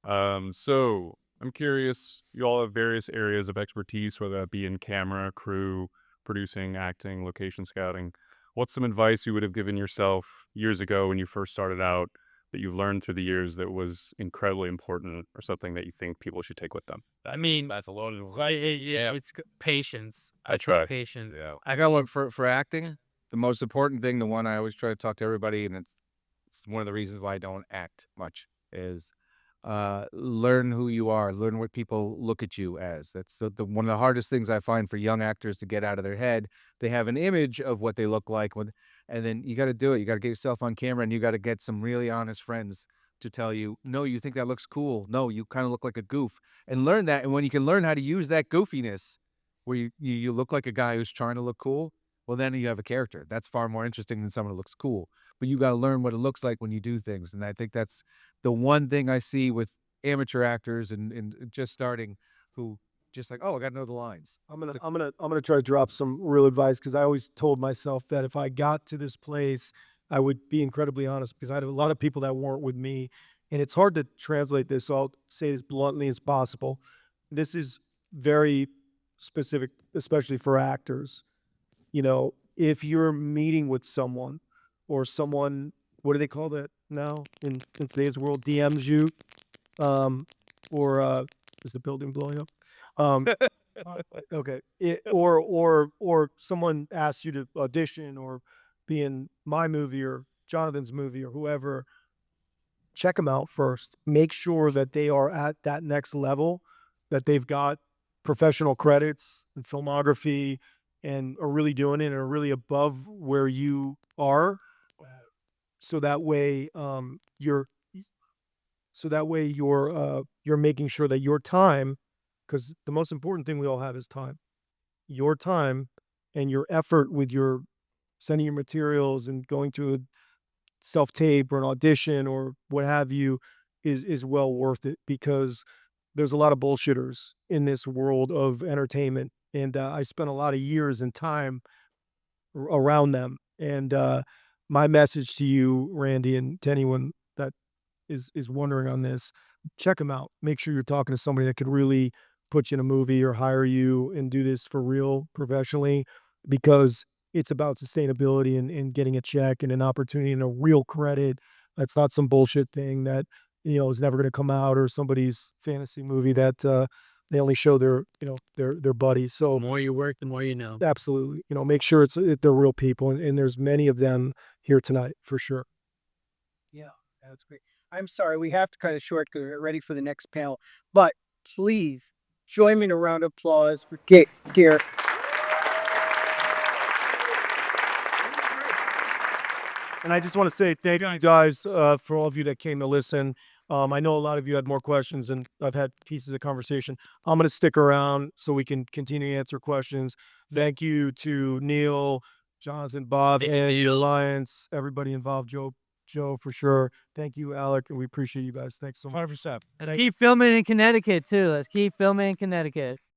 So I'm curious, you all have various areas of expertise, whether that be in camera, crew, producing, acting, location scouting. What's some advice you would have given yourself years ago when you first started out that you've learned through the years that was incredibly important, or something that you think people should take with them? I mean, That's a loaded one. it's patience. I try. Patience. Yeah. I got one for acting. The most important thing, the one I always try to talk to everybody, and it's one of the reasons why I don't act much, is learn who you are, learn what people look at you as. That's the one of the hardest things I find for young actors to get out of their head. They have an image of what they look like, and then you got to do it. You got to get yourself on camera, and you got to get some really honest friends to tell you, no, you think that looks cool. No, you kind of look like a goof, and learn that. And when you can learn how to use that goofiness, where you look like a guy who's trying to look cool, well, then you have a character. That's far more interesting than someone who looks cool. But you got to learn what it looks like when you do things. And I think that's the one thing I see with amateur actors and just starting, who just like, oh, I got to know the lines. I'm gonna try to drop some real advice, because I always told myself that if I got to this place, I would be incredibly honest, because I had a lot of people that weren't with me, and it's hard to translate this. So I'll say it as bluntly as possible. This is very specific, especially for actors. If you're meeting with someone, or someone, what do they call that now in today's world, DMs you, or is the building blowing up? Okay. Or someone asks you to audition or be in my movie or Jonathan's movie or whoever, check them out first. Make sure that they are at that next level, that they've got professional credits and filmography and are really doing it and are really above where you are. So that way, you're making sure that your time, because the most important thing we all have is time. Your time and your effort with your sending your materials and going to a self-tape or an audition or what have you is well worth it, because there's a lot of bullshitters in this world of entertainment. And I spent a lot of years and time around them. And my message to you, Randy, and to anyone that is wondering on this, check them out. Make sure you're talking to somebody that could really put you in a movie or hire you and do this for real professionally, because it's about sustainability and getting a check and an opportunity and a real credit. That's not some bullshit thing that, is never going to come out, or somebody's fantasy movie that they only show their buddies. So The more you work, the more you know. absolutely, make sure they're real people, and there's many of them here tonight for sure. Yeah, that's great. I'm sorry, we have to cut it short because we're ready for the next panel. But please join me in a round of applause for Gere. And I just want to say thank you guys for all of you that came to listen. I know a lot of you had more questions, and I've had pieces of conversation. I'm going to stick around so we can continue to answer questions. Thank you to Neal, Jonathan, Bob, and the Alliance, everybody involved, Joe for sure. Thank you, Alec, and we appreciate you guys. Thanks so much. 100%. Keep filming in Connecticut too. Let's keep filming in Connecticut.